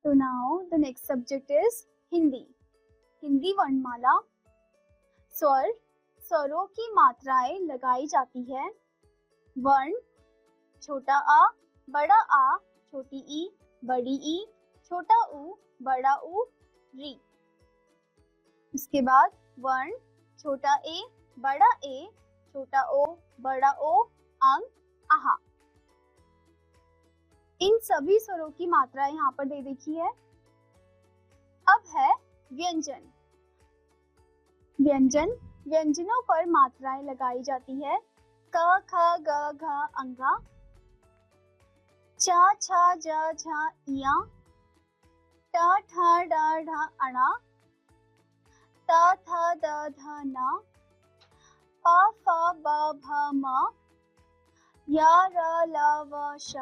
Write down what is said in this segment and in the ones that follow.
So now the next subject is Hindi. Hindi वर्णमाला. स्वर, स्वरों की मात्राएं लगाई जाती है. वर्ण, छोटा आ, बड़ा आ, छोटी ई, बड़ी ई, छोटा ऊ, बड़ा ऊ, री. उसके बाद वर्ण, छोटा ए, बड़ा ए, छोटा ओ, बड़ा ओ, अंग, आहा. इन सभी स्वरों की मात्रा यहाँ पर दे देखी है. अब है व्यंजन. व्यंजन, व्यंजनों पर मात्राएं लगाई जाती है. क, ख, ग, घ, अंगा. च, छ, ज, झ, इया. ट, ठ, ड, ढ, अणा. त, थ, द, ध, न. प, फ, ब, भ, म. य, र, ल, व, श.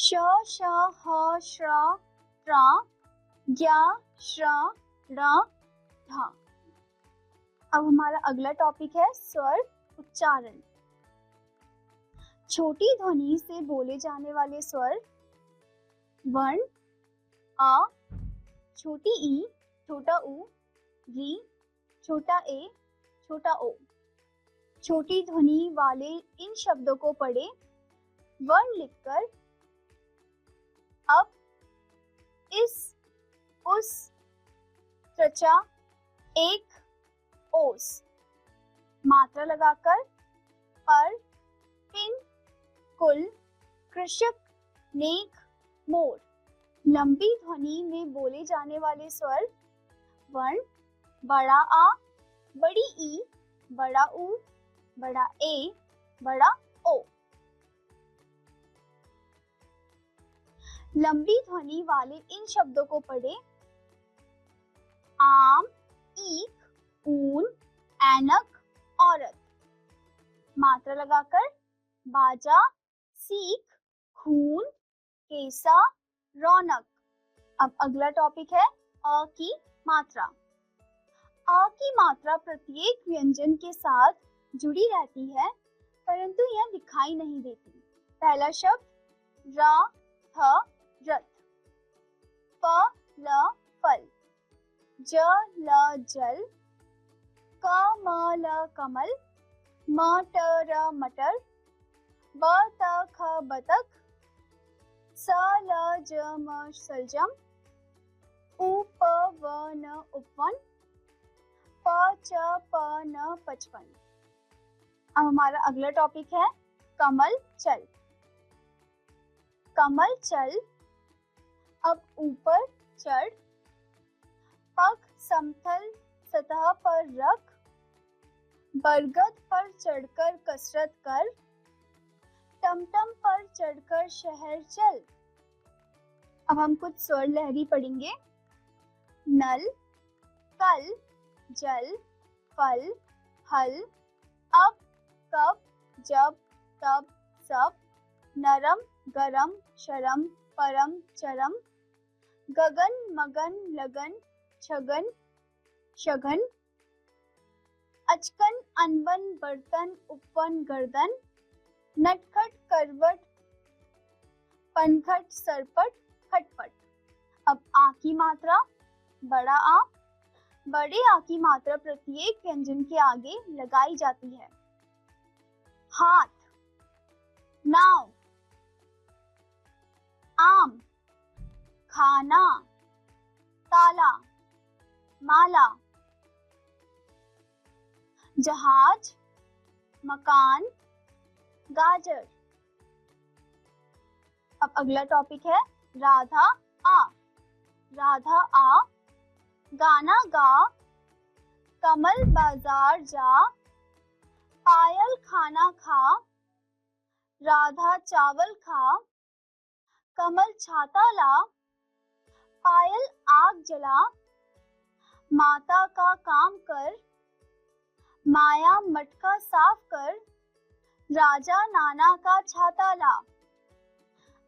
श, श, ह, श्र, त्र. ज्ञ, श्र, ण, ढ. अब हमारा अगला टॉपिक है स्वर उच्चारण. छोटी ध्वनि से बोले जाने वाले स्वर. वर्ण, अ, छोटी ई, छोटा ऊ, री, छोटा ए, छोटा ओ. छोटी ध्वनि वाले इन शब्दों को पढ़े. वर्ण लिखकर अब, इस, उस, त्वचा, एक, ओस. मात्रा लगाकर पर, पिन, कुल, कृषक, नेक, मोर. लंबी ध्वनि में बोले जाने वाले स्वर. वर्ण, बड़ा आ, बड़ी ई, बड़ा ऊ, बड़ा ए, बड़ा ओ. लंबी ध्वनि वाले इन शब्दों को पढ़े. आम, ईख, ऊन, ऐनक, औरत. मात्रा लगाकर बाजा, सीख, खून, केसा, रौनक. अब अगला टॉपिक है अ की मात्रा. अ की मात्रा प्रत्येक व्यंजन के साथ जुड़ी रहती है, परंतु यह दिखाई नहीं देती. पहला शब्द र, थ, रथ. प, ल, फल. ज, ल, जल. क, म, ल, कमल. म, ट, र, मटर. ब, त, ख, बतख. स, ल, ज, म, सलजम. उ, प, व, न, उपवन. प, च, प, न, पचपन. अब हमारा अगला टॉपिक है कमल चल. कमल चल. अब ऊपर चढ़. पग समतल सतह पर रख. बरगद पर चढ़कर कसरत कर. टमटम पर चढ़कर शहर चल. अब हम कुछ स्वर लहरी पढ़ेंगे. नल, कल, जल, फल, हल. अब, कब, जब, तब, सब. नरम, गरम, शरम, परम, चरम. गगन, मगन, लगन, छगन, शगन. अचकन, अनबन, बर्तन, उपवन, गर्दन. नटखट, करवट, पनघट, सरपट, खटपट. अब आ की मात्रा. बड़ा आ. बड़े आ की मात्रा प्रत्येक व्यंजन के आगे लगाई जाती है. हाथ, नाव. आम, खाना, ताला, माला. जहाज, मकान, गाजर. अब अगला टॉपिक है राधा आ. राधा आ. गाना गा. कमल बाजार जा. पायल खाना खा. राधा चावल खा. कमल छाता ला. पायल आग जला. माता का काम कर. माया मटका साफ कर. राजा नाना का छाता ला.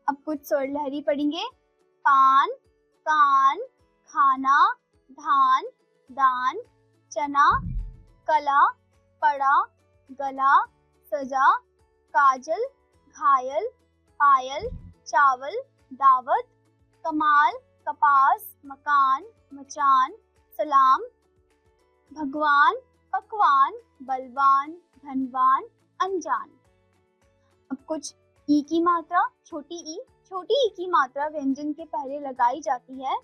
अब कुछ स्वर लहरी पढ़ेंगे. पान, कान, खाना, धान, दान, चना, कला, पड़ा, गला, सजा, काजल, घायल, पायल, चावल, दावत, कमाल, कपास, मकान, मचान, सलाम, भगवान, पकवान, बलवान, धनवान, अनजान। अब कुछ ई की मात्रा, छोटी ई की मात्रा व्यंजन के पहले लगाई जाती है,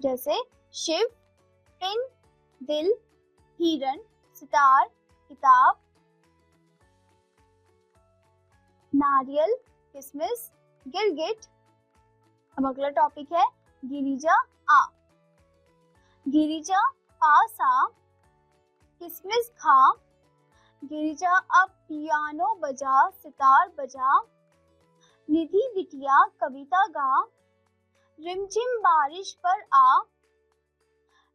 जैसे शिव, पिन, दिल, हिरण, सितार, किताब, नारियल, किसमिस, गिरगिट। अब अगला टॉपिक है गिरिजा आ। गिरिजा पास आ, किसमिस खा, गिरिजा अब पियानो बजा, सितार बजा, निधि बिटिया कविता गा, रिमझिम बारिश पर आ,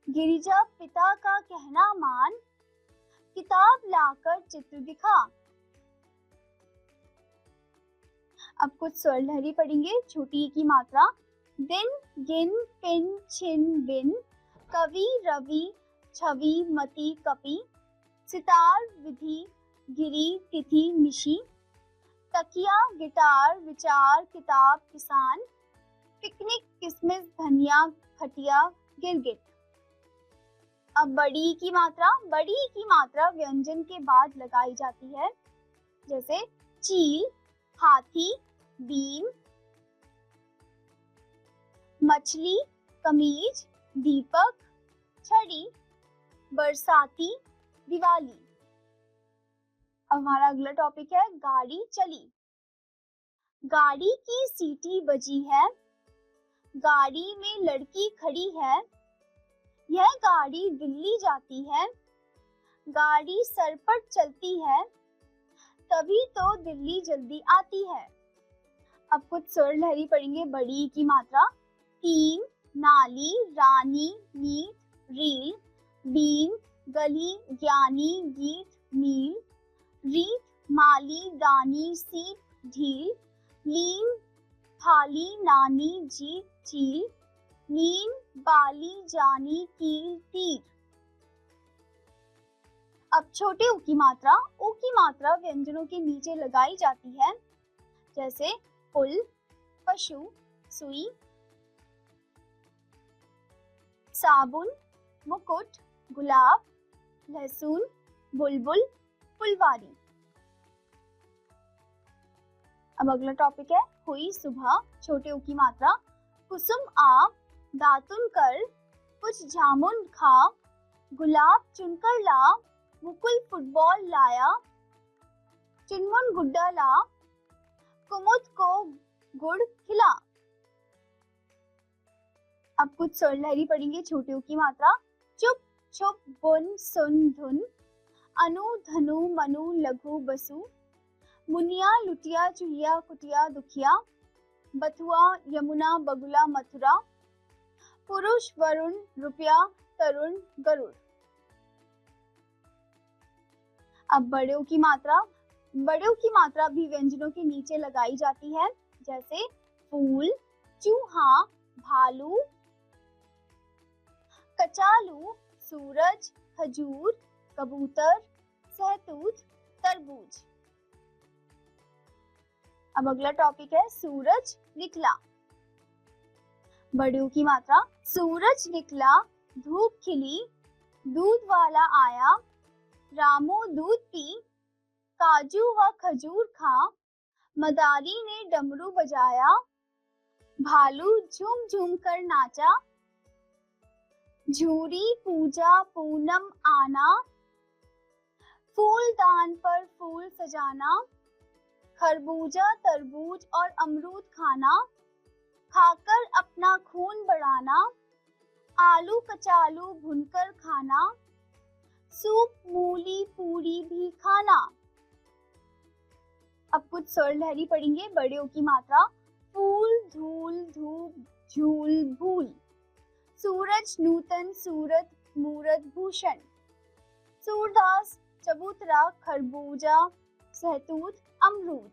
गिरिजा पिता का कहना मान, किताब लाकर चित्र दिखा। अब कुछ स्वर लहरी पढ़ेंगे, छोटी की मात्रा, दिन, गिन, पिन, छिन, बिन, कवि, रवि, छवि, मति, कपि, सितार, विधि, गिरी, तिथि, निशी, तकिया, गिटार, विचार, किताब, किसान, पिकनिक, किसमिस, धनिया, खटिया, गिरगिट। अब बड़ी की मात्रा व्यंजन के बाद लगाई जाती है, जैसे चील, हाथी, बीन, मछली, कमीज, दीपक, छड़ी, बरसाती, दिवाली। अब हमारा अगला टॉपिक है गाड़ी चली। गाड़ी की सीटी बजी है, गाड़ी में लड़की खड़ी है, यह गाड़ी दिल्ली जाती है, गाड़ी सर पर चलती है, तभी तो दिल्ली जल्दी आती है। अब कुछ स्वर लहरी पढ़ेंगे, बड़ी की मात्रा, तीन, नाली, रानी, नीत, रील, बीन, गली, ज्ञानी, गीत, मील, रीत, माली, दानी, सीप, ढील, लीन, थाली, नानी, जीत, चील, नीन, बाली, जानी, कील, तीर। अब छोटे ऊ की मात्रा व्यंजनों के नीचे लगाई जाती है, जैसे फुल, पशु, सुई, साबुन, मुकुट, गुलाब, लहसुन, बुलबुल, फुलवारी। अब अगला टॉपिक है हुई सुबह, छोटे ऊ की मात्रा, कुसुम आ, दातुन कर, कुछ जामुन खा, गुलाब चुनकर ला, मुकुल फुटबॉल लाया, चुनमुन गुड्डा ला, कुमुद को गुड़ खिला। अब कुछ स्वर लहरी पढ़ेंगे, छोटे ऊ की मात्रा, चुप, छुप, बुन, सुन, धुन, अनु, धनु, मनु, लघु, बसु, मुनिया, लुटिया, चुहिया, कुटिया, दुखिया, बथुआ, यमुना, बगुला, मथुरा, पुरुष, वरुण, रुपया, तरुण, गरुड़। अब बड़े ऊ की मात्रा भी व्यंजनों के नीचे लगाई जाती है, जैसे फूल, चूहा, भालू, कचालू, सूरज, खजूर, कबूतर, सहतूत, तरबूज। अब अगला टॉपिक है सूरज निकला। बड़े ऊ की मात्रा, सूरज निकला, धूप खिली, दूध वाला आया, रामू दूध पी, काजू व खजूर खा, मदारी ने डमरू बजाया, भालू झूम झूम कर नाचा, झूरी पूजा पूनम आना, फूलदान पर फूल सजाना, खरबूजा तरबूज और अमरूद खाना, खाकर अपना खून बढ़ाना, आलू कचालू भुनकर खाना, सूप मूली पूरी भी खाना। अब कुछ स्वर लहरी पढ़ेंगे, बड़े ऊ की मात्रा, फूल, धूल, धूप, झूल, भूल, सूरज, नूतन, सूरत, मूरत, भूषण, सूरदास, चबूतरा, खरबूजा, सहतूत, अमरूद।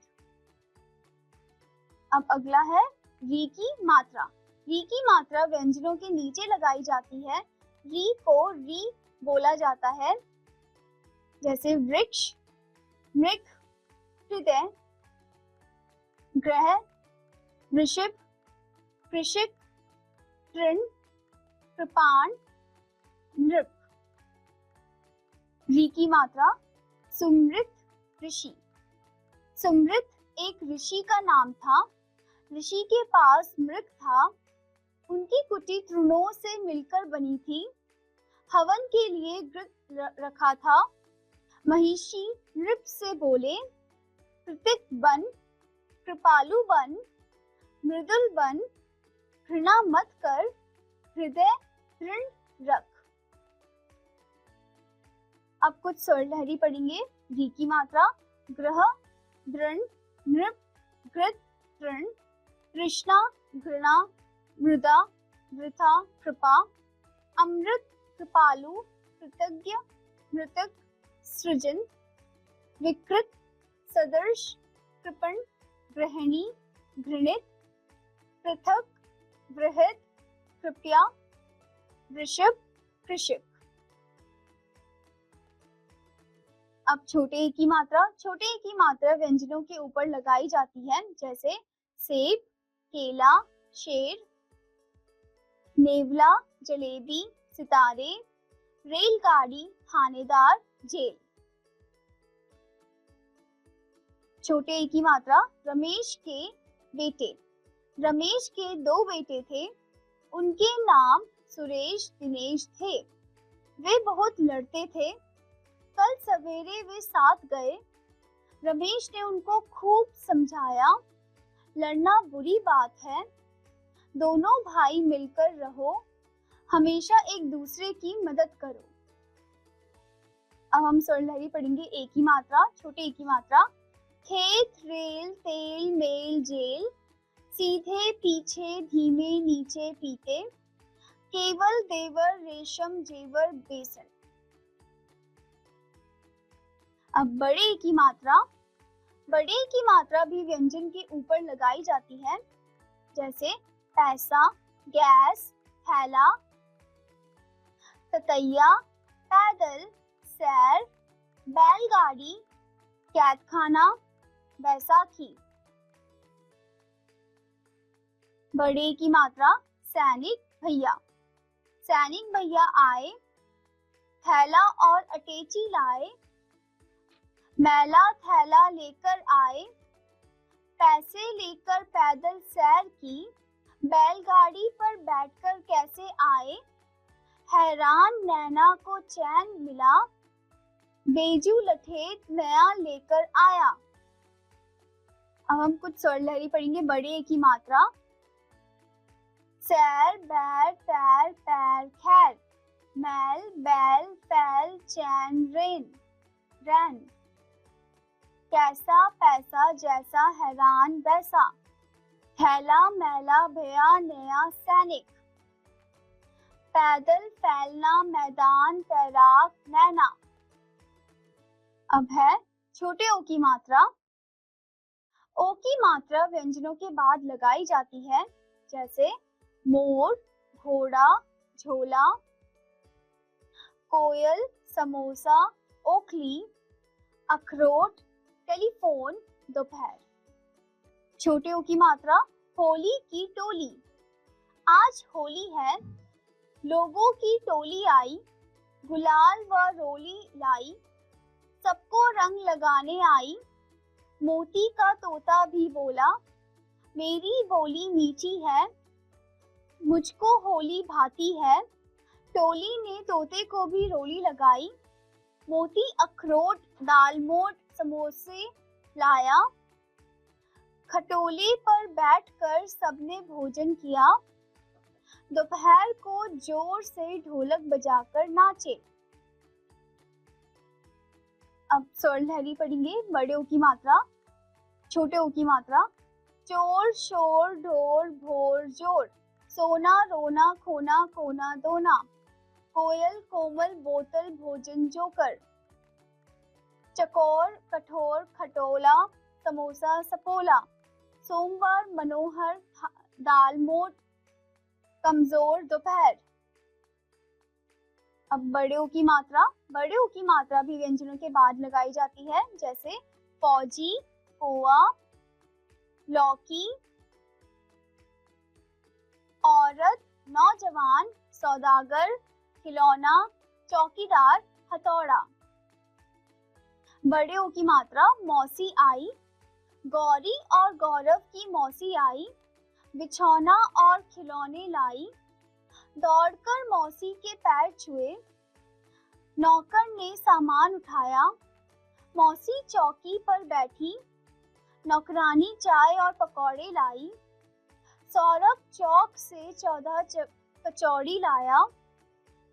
अब अगला है री की मात्रा व्यंजनों के नीचे लगाई जाती है, री को री बोला जाता है, जैसे वृक्ष, मृग, हृदय, ग्रह, ऋषभ, कृषिक, तृण, कृपाण, नृप। री की मात्रा सुमृत, ऋषि। सुमृत एक ऋषि का नाम था। ऋषि के पास मृग था। उनकी कुटी तृणों से मिलकर बनी थी। हवन के लिए घृत रखा था। महिषी नृप से बोले, कृतिक बन, कृपालु बन, मृदुल बन, घृणा मत कर, हृदय दृढ़ रख। अब कुछ स्वर लहरी पढ़ेंगे। री की मात्रा ग्रह, दृढ़, नृप, घृत, तृण, तृष्णा, घृणा, मृदा, वृथा, कृपा, अमृत, कृपालु, कृतज्ञ, मृतक, सृजन, विकृत, सदर्श, कृपण, गृहिणी, घृणित, पृथक, बृहद, कृपया, वृषभ, कृषक। अब छोटे ए की मात्रा। छोटे ए की मात्रा व्यंजनों के ऊपर लगाई जाती है, जैसे सेब, केला, शेर, नेवला, जलेबी, सितारे, रेलगाड़ी, थानेदार, जेल। छोटे ए की मात्रा रमेश के बेटे। रमेश के 2 बेटे थे। उनके नाम सुरेश, दिनेश थे। वे बहुत लड़ते थे। कल सवेरे वे साथ गए। रमेश ने उनको खूब समझाया, लड़ना बुरी बात है, दोनों भाई मिलकर रहो, हमेशा एक दूसरे की मदद करो। अब हम स्वर लहरी पढ़ेंगे। ए की मात्रा। छोटे ए की मात्रा खेत, रेल, तेल, मेल, जेल, सीधे पीछे, धीमे, नीचे, पीते, केवल, देवर, रेशम, जेवर, बेसन। अब बड़े ए की मात्रा। बड़े ए की मात्रा भी व्यंजन के ऊपर लगाई जाती है, जैसे पैसा, गैस, थैला, ततैया, पैदल, सैर, बैलगाड़ी, कैदखाना, बैसाखी। बड़े ए की मात्रा सैनिक, भैया। सैनिक भैया आए, थैला और अटेची लाए, मैला थैला लेकर आए, पैसे लेकर पैदल सैर की, बैलगाड़ी पर बैठकर कैसे आए, हैरान नैना को चैन मिला, बेजू लठेत नया लेकर आया। अब हम कुछ स्वर लहरी पढ़ेंगे। बड़े ए की मात्रा सैर, बैर, पैर, पैर, खैर, मैल, बैल, पैल, चैन, रैन, कैसा, पैसा, जैसा, हैरान, वैसा, थैला, मैला, भैया, नया, सैनिक, पैदल, फैलना, मैदान, तैराक, नैना। अब है छोटे ओ की मात्रा। ओ की मात्रा व्यंजनों के बाद लगाई जाती है, जैसे मोर, घोड़ा, झोला, कोयल, समोसा, ओखली, अखरोट, टेलीफोन, दोपहर। छोटे ओ की मात्रा होली की टोली। आज होली है, लोगों की टोली आई, गुलाल व रोली लाई, सबको रंग लगाने आई, मोती का तोता भी बोला, मेरी बोली मीठी है, मुझको होली भाती है, टोली ने तोते को भी रोली लगाई, मोती अखरोट, दालमोट, समोसे लाया, खटोले पर बैठकर सबने भोजन किया, दोपहर को जोर से ढोलक बजाकर नाचे। अब स्वर लहरी पढ़ेंगे। बड़े ओ की मात्रा। छोटे ओ की मात्रा चोर, शोर, ढोर, भोर, जोर, सोना, रोना, खोना, कोना, दोना, कोयल, कोमल, बोतल, भोजन, जोकर, चकोर, कठोर, खटोला, समोसा, सपोला, सोमवार, मनोहर, दालमोट, कमजोर, दोपहर। अब बड़े ओ की मात्रा। बड़े ओ की मात्रा भी व्यंजनों के बाद लगाई जाती है, जैसे फौजी, कोआ, लौकी, औरत, नौजवान, सौदागर, खिलौना, चौकीदार, हथौड़ा। बड़े ओ की मात्रा मौसी आई, गौरी और गौरव की मौसी आई, बिछौना और खिलौने लाई, दौड़कर मौसी के पैर छुए, नौकर ने सामान उठाया, मौसी चौकी पर बैठी, नौकरानी चाय और पकौड़े लाई, सौरभ चौक से 14 कचौड़ी लाया,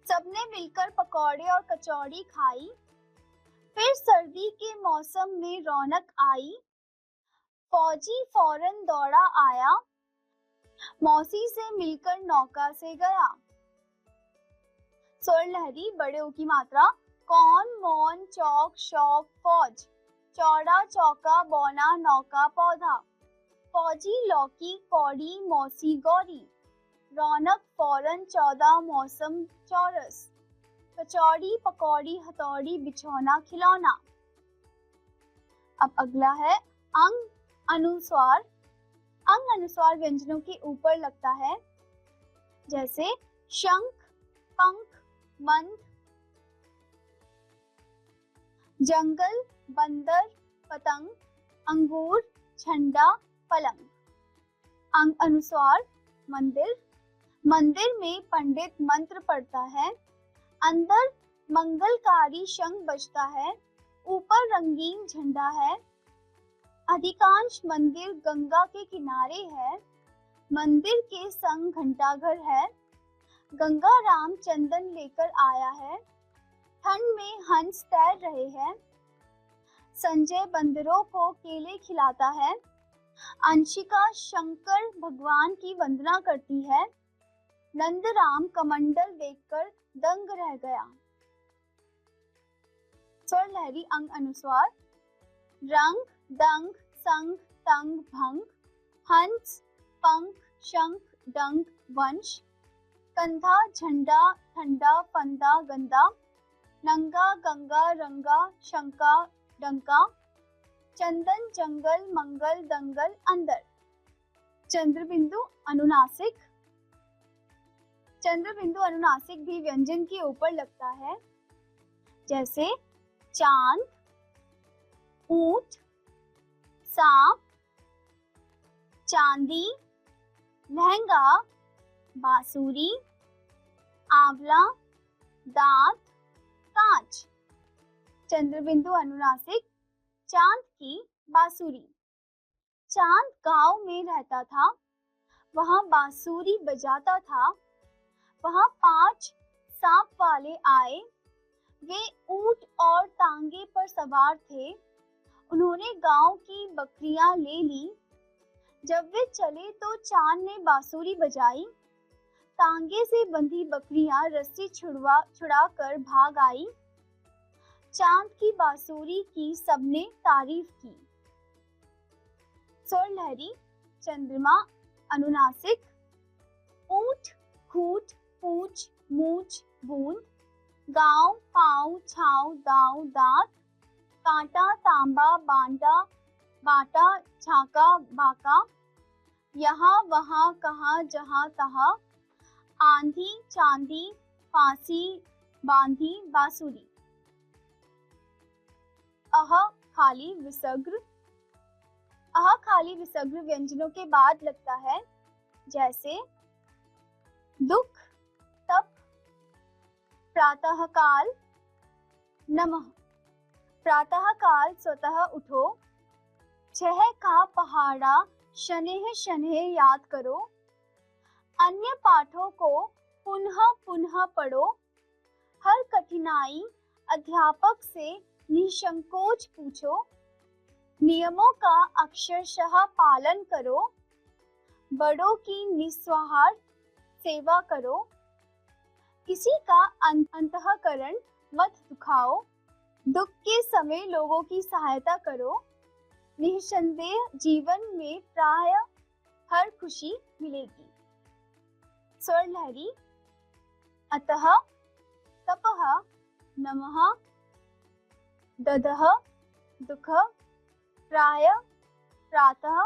सबने मिलकर पकौड़े और कचौड़ी खाई। फिर सर्दी के मौसम में रौनक आई, फौजी फौरन दौड़ा आया, मौसी से मिलकर नौका से गया। स्वर लहरी बड़े ओ की मात्रा कौन, मौन, चौक, शौक, फौज, चौड़ा, चौका, बौना, नौका, पौधा, फौजी, लौकी, कौड़ी, मौसी, गौरी, रौनक, फौरन, 14, मौसम, चौरस, कचौड़ी, पकौड़ी, हथौड़ी, बिछौना, खिलौना। अब अगला है अंग अनुस्वार। अंग अनुस्वार व्यंजनों के ऊपर लगता है, जैसे शंख, पंख, मंद, जंगल, बंदर, पतंग, अंगूर, झंडा, पलंग। अंग अनुस्वार मंदिर। मंदिर में पंडित मंत्र पढ़ता है, अंदर मंगलकारी शंख बजता है, ऊपर रंगीन झंडा है। अधिकांश मंदिर गंगा के किनारे है, मंदिर के संग घंटाघर है। गंगा राम चंदन लेकर आया है, ठंड में हंस तैर रहे हैं। संजय बंदरों को केले खिलाता है, अंशिका शंकर भगवान की वंदना करती है। नंदराम कमंडल देखकर दंग रह गया। स्वर लहरी अंग अनुस्वार रंग, दंग, संग, तंग, भंग, हंस, पंख, शंख, डंग, वंश, कंधा, झंडा, ठंडा, फंदा, गंदा, नंगा, गंगा, रंगा, शंका, डंका, चंदन, जंगल, मंगल, दंगल, अंदर। चंद्रबिंदु अनुनासिक। चंद्रबिंदु अनुनासिक भी व्यंजन के ऊपर लगता है, जैसे चांद, ऊंट, सांप, चांदी, लहंगा, बांसुरी, आंवला, दांत, कांच। चंद्रबिंदु अनुनासिक चांद की बांसुरी। चांद गांव में रहता था, वहां बांसुरी बजाता था। वहां 5 सांप वाले आए, वे ऊंट और तांगे पर सवार थे। उन्होंने गांव की बकरियां ले ली। जब वे चले तो चांद ने बांसुरी बजाई। तांगे से बंधी बकरियां रस्सी छुड़ा कर भाग आई। चांद की बांसुरी की सबने तारीफ की। स्वर लहरी चंद्रमा अनुनासिक ऊंट, खूंट, पूंछ, मूछ, बूंद, गांव, पांव, छाव, दांव, दांत, कांटा, तांबा, बांटा, बाटा, झाका, बाका, यहाँ वहाँ कहाँ जहाँ तहाँ, आंधी, चांदी, फांसी, बांधी, बांसुरी। अह खाली विसर्ग। अह खाली विसर्ग व्यंजनों के बाद लगता है, जैसे दुख, तप, प्रातःकाल, नमः। प्रातःकाल स्वतः उठो, 6 का पहाड़ा शनैः शनैः याद करो, अन्य पाठों को पुनः पुनः पढ़ो, हर कठिनाई अध्यापक से निसंकोच पूछो, नियमों का अक्षरशः पालन करो, बड़ों की निस्वार्थ सेवा करो, किसी का अंतःकरण मत दुखाओ, दुख के समय लोगों की सहायता करो, निसंदेह जीवन में प्रायः हर खुशी मिलेगी। स्वर लहरी अतः, तपः, नमः, ददः, दुख, प्रायः, प्रातः,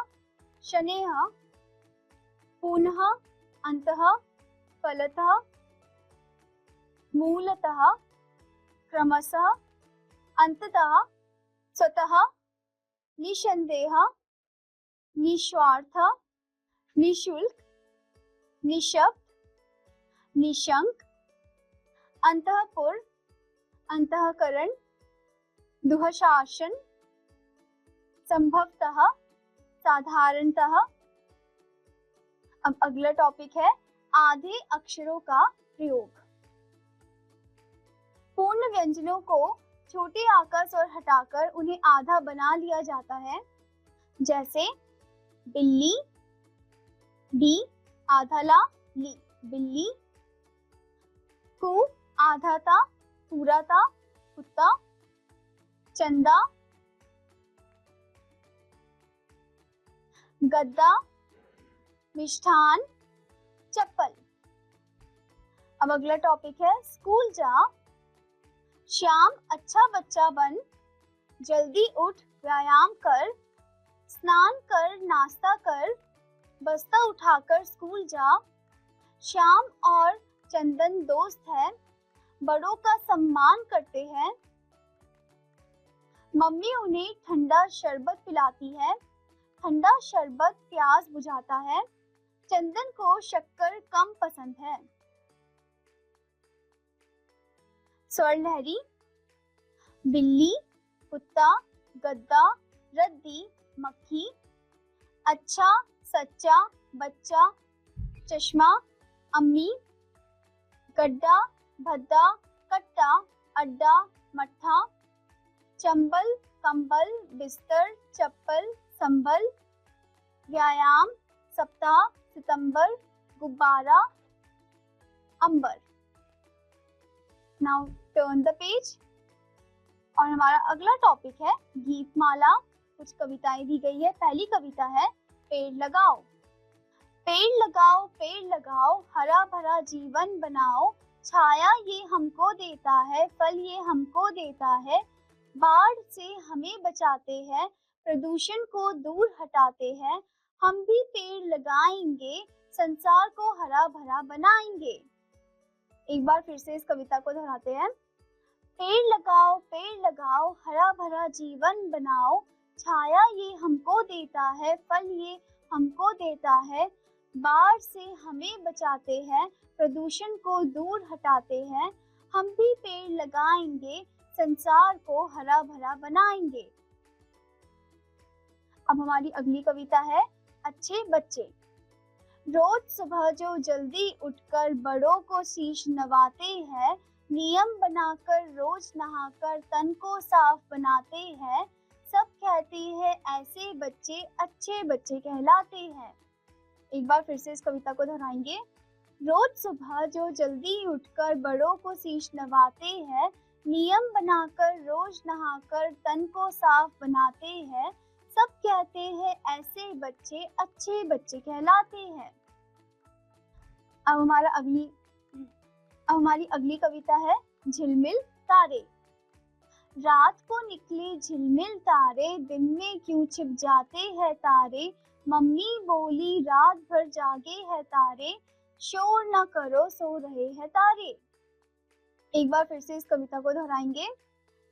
शनैः, पुनः, अंतः, फलतः, मूलतः, क्रमशः, अंततः, स्वतः, निसंदेह, निस्वार्थ, निशुल्क, निशब्द, निशंक, अंतःपुर, अंतःकरण, दुःशासन, संभवतः, साधारणतः। अब अगला टॉपिक है आधे अक्षरों का प्रयोग। पूर्ण व्यंजनों को छोटे आकार से हटाकर उन्हें आधा बना लिया जाता है, जैसे बिल्ली, बी आधा ला ली बिल्ली, कु आधा था पूरा था कुत्ता, चंदा, गद्दा, मिष्ठान, चप्पल। अब अगला टॉपिक है स्कूल जा। श्याम अच्छा बच्चा बन, जल्दी उठ व्यायाम कर, स्नान कर नाश्ता कर, बस्ता उठाकर स्कूल जा। श्याम और चंदन दोस्त है, बड़ों का सम्मान करते हैं। मम्मी उन्हें ठंडा शरबत पिलाती है, ठंडा शरबत प्यास बुझाता है। चंदन को शक्कर कम पसंद है। स्वर लहरी। बिल्ली, कुत्ता, गद्दा, रद्दी, मक्खी, अच्छा, सच्चा, बच्चा, चश्मा, अम्मी, गड्ढा, भद्दा, कट्टा, अड्डा, मट्ठा, चंबल, कंबल, बिस्तर, चप्पल, संबल, व्यायाम, सप्ताह, सितंबर, गुब्बारा, अंबर। Now turn the page. और हमारा अगला टॉपिक है गीतमाला। कुछ कविताएं दी गई है। पहली कविता है पेड़ लगाओ। पेड़ लगाओ, पेड़ लगाओ, हरा भरा जीवन बनाओ। छाया ये हमको देता है, फल ये हमको देता है। बाढ़ से हमें बचाते हैं, प्रदूषण को दूर हटाते हैं। हम भी पेड़ लगाएंगे, संसार को हरा भरा बनाएंगे। एक बार फिर से इस कविता को दोहराते हैं। पेड़ लगाओ, हरा भरा जीवन बनाओ। छाया ये हमको देता है, फल ये हमको देता है। बाढ़ से हमें बचाते हैं, प्रदूषण को दूर हटाते हैं। हम भी पेड़ लगाएंगे, संसार को हरा भरा बनाएंगे। अब हमारी अगली कविता है अच्छे बच्चे। रोज सुबह जो जल्दी उठकर बड़ों को शीश नवाते हैं, नियम बनाकर रोज नहाकर तन को साफ बनाते हैं। सब कहते हैं ऐसे बच्चे अच्छे बच्चे कहलाते हैं। एक बार फिर से इस कविता को दोहराएंगे। रोज सुबह जो जल्दी उठकर बड़ों को शीश नवाते हैं, नियम बनाकर रोज नहाकर तन को साफ बनाते हैं। सब कहते हैं ऐसे बच्चे अच्छे बच्चे कहलाते हैं। अब हमारी अगली कविता है झिलमिल तारे। रात को निकले झिलमिल तारे, दिन में क्यों छिप जाते हैं तारे। मम्मी बोली रात भर जागे हैं तारे, शोर न करो सो रहे हैं तारे। एक बार फिर से इस कविता को दोहराएंगे।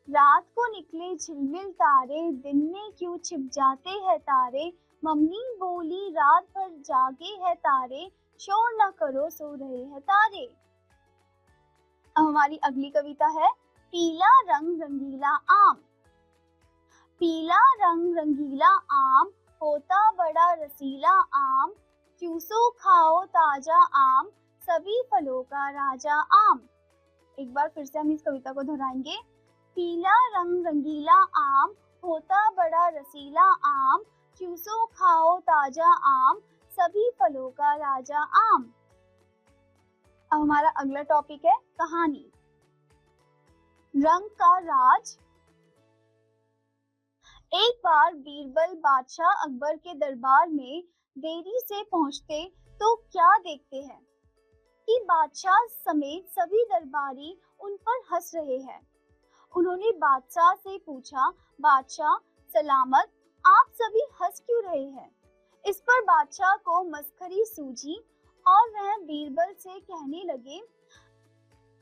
रात को निकले झिलमिल तारे, दिन में क्यों छिप जाते हैं तारे। मम्मी बोली रात भर जागे हैं तारे, शोर न करो सो रहे हैं तारे। अब हमारी अगली कविता है पीला रंग रंगीला आम। पीला रंग रंगीला आम, होता बड़ा रसीला आम। चूसो खाओ ताजा आम, सभी फलों का राजा आम। एक बार फिर से हम इस कविता को दोहराएंगे। पीला रंग रंगीला आम, होता बड़ा रसीला आम। चूसो खाओ ताजा आम, सभी फलों का राजा आम। अब हमारा अगला टॉपिक है कहानी। रंग का राज। एक बार बीरबल बादशाह अकबर के दरबार में देरी से पहुंचते तो क्या देखते हैं कि बादशाह समेत सभी दरबारी उन पर हंस रहे हैं। उन्होंने बादशाह से पूछा, बादशाह सलामत, आप सभी हंस क्यों रहे हैं। इस पर बादशाह को मस्खरी सूझी और वह बीरबल से कहने लगे,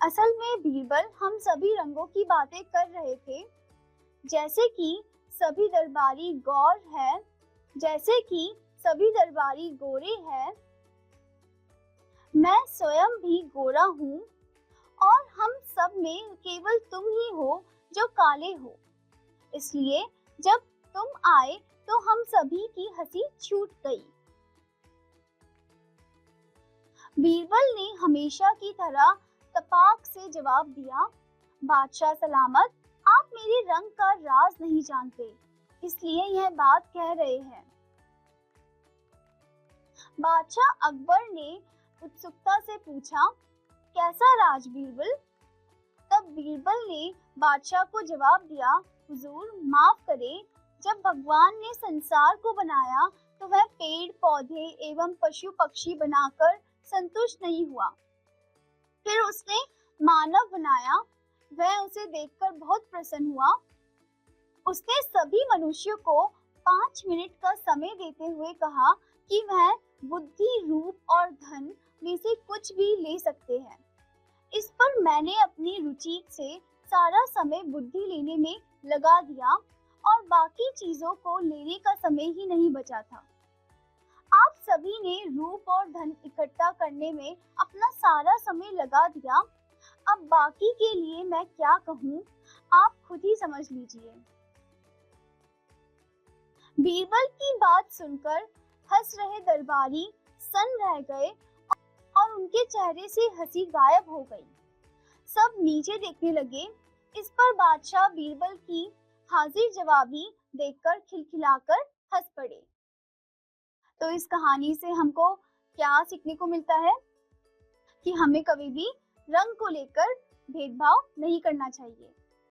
असल में बीरबल, हम सभी रंगों की बातें कर रहे थे, जैसे कि सभी दरबारी गौर है, जैसे कि सभी दरबारी गोरे हैं, मैं स्वयं भी गोरा हूँ और हम सब में केवल तुम ही हो जो काले हो। इसलिए जब तुम आए तो हम सभी की हंसी छूट गई। बीरबल ने हमेशा की तरह तपाक से जवाब दिया, बादशाह सलामत, आप मेरे रंग का राज नहीं जानते, इसलिए यह बात कह रहे हैं। बादशाह अकबर ने उत्सुकता से पूछा, कैसा राज बीरबल? तब बीरबल ने बादशाह को जवाब दिया, हुजूर माफ करें, जब भगवान ने संसार को बनाया तो वह पेड़ पौधे एवं पशु पक्षी बनाकर संतुष्ट नहीं हुआ। फिर उसने मानव बनाया, वह उसे देखकर बहुत प्रसन्न हुआ। उसने सभी मनुष्यों को 5 मिनट का समय देते हुए कहा कि वह बुद्धि, रूप और धन में से कुछ भी ले सकते हैं। इस पर मैंने अपनी रुचि से सारा समय बुद्धि लेने में लगा दिया और बाकी चीजों को लेने का समय ही नहीं बचा था। आप सभी ने रूप और धन इकट्ठा करने में अपना सारा समय लगा दिया। अब बाकी के लिए मैं क्या कहूँ, आप खुद ही समझ लीजिए। बीरबल की बात सुनकर हंस रहे दरबारी सन्न रह गए और उनके चेहरे से हंसी गायब हो गई। सब नीचे देखने लगे। इस पर बादशाह बीरबल की हाजिर जवाबी देखकर खिलखिलाकर हंस पड़े। तो इस कहानी से हमको क्या सीखने को मिलता है कि हमें कभी भी रंग को लेकर भेदभाव नहीं करना चाहिए।